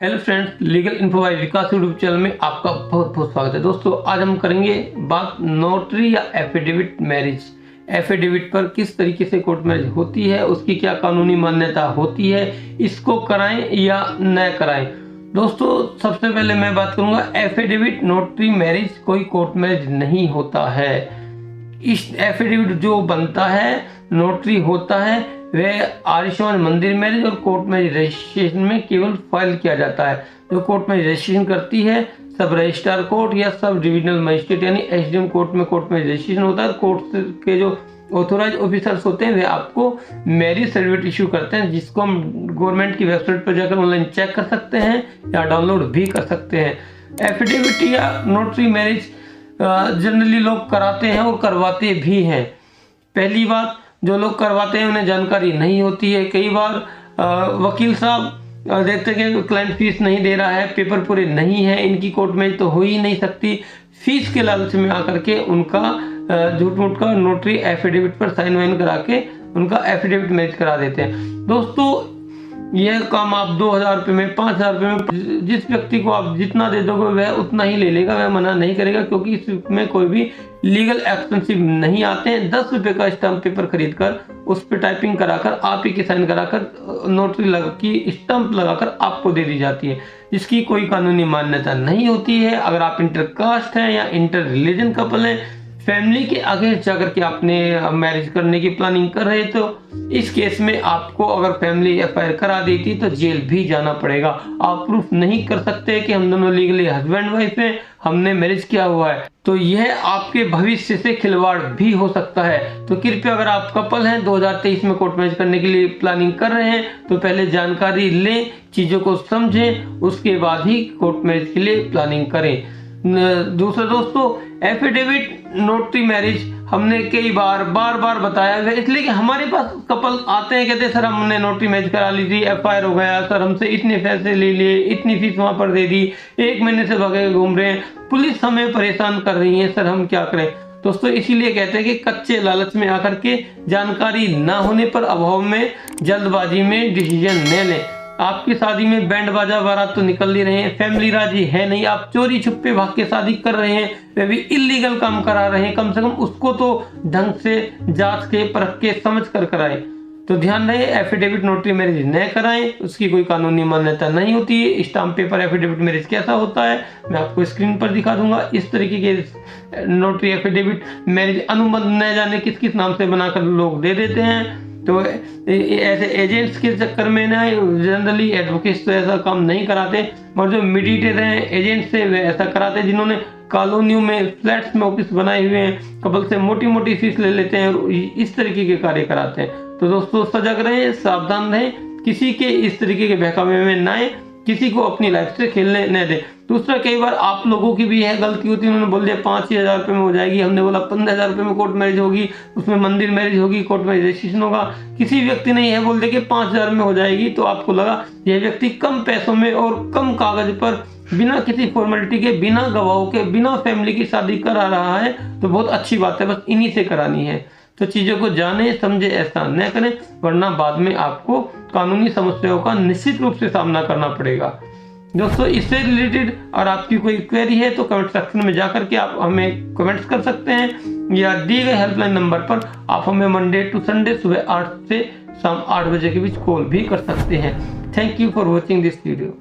Hello friends, legal info by Vikas YouTube channel में आपका बहुत बहुत स्वागत है। दोस्तों, आज हम करेंगे बात नोटरी या एफिडेविट मैरिज। एफिडेविट पर किस तरीके से कोर्ट मैरिज होती है, उसकी क्या कानूनी मान्यता होती है, इसको कराएं या न कराएं। दोस्तों, सबसे पहले मैं बात करूंगा, एफिडेविट नोटरी मैरिज कोई कोर्ट मैरिज नहीं होता है। इस एफिडेविट जो बनता है, नोटरी होता है, वह आयुष्मान मंदिर मैरिज और कोर्ट मैरिज रजिस्ट्रेशन में केवल फाइल किया जाता है। जो कोर्ट मैरिज रजिस्ट्रेशन करती है, सब रजिस्ट्रार कोर्ट या सब डिविजनल मजिस्ट्रेट यानी एसडीएम कोर्ट में कोर्ट मैरिज रजिस्ट्रेशन होता है। कोर्ट के जो ऑथोराइज ऑफिसर्स होते हैं वे आपको मैरिज सर्टिफिकेट इशू करते हैं, जिसको हम गवर्नमेंट की वेबसाइट पर जाकर ऑनलाइन चेक कर सकते हैं या डाउनलोड भी कर सकते हैं। एफिडेविट या नोटरी मैरिज जनरली लोग कराते हैं और करवाते भी हैं। पहली बात, जो लोग करवाते हैं उन्हें जानकारी नहीं होती है। कई बार वकील साहब देखते हैं कि क्लाइंट फीस नहीं दे रहा है, पेपर पूरे नहीं है, इनकी कोर्ट मैरिज तो हो ही नहीं सकती। फीस के लालच में आकर के उनका झूठ मूठ का नोटरी एफिडेविट पर साइन वाइन करा के उनका एफिडेविट मैरिज करा देते हैं। दोस्तों, यह काम आप 2000 रुपये में, 5000 रुपये में, जिस व्यक्ति को आप जितना दे दोगे वह उतना ही ले लेगा, वह मना नहीं करेगा, क्योंकि इसमें कोई भी लीगल एक्सपेंसिव नहीं आते हैं। 10 रुपये का स्टाम्प पेपर खरीद कर उस पर टाइपिंग कराकर आप ही की साइन कराकर नोटरी की स्टाम्प लगाकर आपको दे दी जाती है, जिसकी कोई कानूनी मान्यता नहीं होती है। अगर आप इंटर कास्ट हैं या इंटर रिलीजन कपल हैं, फैमिली के आगे जाकर के आपने मैरिज करने की प्लानिंग कर रहे, तो इस केस में आपको अगर फैमिली एफआईआर करा देती तो जेल भी जाना पड़ेगा। आप प्रूफ नहीं कर सकते कि हम दोनों लीगली हस्बैंड वाइफ हैं, हमने मैरिज किया हुआ है, तो यह आपके भविष्य से खिलवाड़ भी हो सकता है। तो कृपया, अगर आप कपल हैं, 2023 में कोर्ट मैरिज करने के लिए प्लानिंग कर रहे हैं, तो पहले जानकारी लें, चीजों को समझें, उसके बाद ही कोर्ट मैरिज के लिए प्लानिंग करें। दूसरा दोस्तों, एफिडेविट नोटरी मैरिज हमने कई बार बताया है, इसलिए कि हमारे पास कपल आते हैं, कहते हैं सर हमने नोटरी मैरिज करा ली थी, एफआईआर हो गया सर, हमसे इतने पैसे ले लिए, इतनी फीस वहां पर दे दी, 1 महीने से भागे घूम रहे हैं, पुलिस हमें परेशान कर रही है, सर हम क्या करें। दोस्तों, इसीलिए कहते हैं कि कच्चे लालच में आकर के, जानकारी ना होने पर, अभाव में, जल्दबाजी में डिसीजन न लें। आपकी शादी में बैंड बाजा बारात तो निकल ही रहे हैं, फैमिली राजी है नहीं, आप चोरी छुपे भाग के शादी कर रहे हैं, वे भी इलीगल काम करा रहे हैं, कम से कम उसको तो ढंग से जांच के परख के समझ कर कराएं। तो ध्यान रहे, एफिडेविट नोटरी मैरिज न कराएं, उसकी कोई कानूनी मान्यता नहीं होती है। स्टाम्प पेपर एफिडेविट मैरिज कैसा होता है मैं आपको स्क्रीन पर दिखा दूंगा। इस तरीके के नोटरी एफिडेविट मैरिज अनुबंध न जाने किस किस नाम से बनाकर लोग दे देते हैं। तो ऐसे एजेंट्स के चक्कर में ना, जनरली एडवोकेट्स तो ऐसा काम नहीं कराते, मगर जो मीडिएटर हैं, एजेंट्स से वे ऐसा कराते हैं, जिन्होंने कॉलोनियों में, फ्लैट्स में ऑफिस बनाए हुए हैं, कपल से मोटी मोटी फीस ले लेते हैं और इस तरीके के कार्य कराते हैं। तो दोस्तों, सजग रहें, सावधान रहें, किसी के इस तरीके के बहकावे में ना आए, किसी को अपनी लाइफ से खेलने न दे। दूसरा, कई बार आप लोगों की भी यह गलती होती है, उन्होंने बोल दिया 5,000 रुपये में हो जाएगी, हमने बोला 15,000 रुपये में कोर्ट मैरिज होगी, उसमें मंदिर मैरिज होगी, कोर्ट मैरिज रजिस्ट्रेशन होगा। किसी व्यक्ति ने यह बोल दिया कि 5,000 में हो जाएगी, तो आपको लगा यह व्यक्ति कम पैसों में और कम कागज पर, बिना किसी फॉर्मेलिटी के, बिना गवाहों के, बिना फैमिली की शादी करा रहा है, तो बहुत अच्छी बात है, बस इन्हीं से करानी है। तो चीजों को जाने समझे ऐसा न करें, वरना बाद में आपको कानूनी समस्याओं का निश्चित रूप से सामना करना पड़ेगा। दोस्तों, इससे रिलेटेड और आपकी कोई क्वेरी है तो कमेंट सेक्शन में जाकर के आप हमें कमेंट्स कर सकते हैं, या दिए गए हेल्पलाइन नंबर पर आप हमें मंडे टू संडे सुबह 8 से शाम 8 बजे के बीच कॉल भी कर सकते हैं। Thank you for watching this video.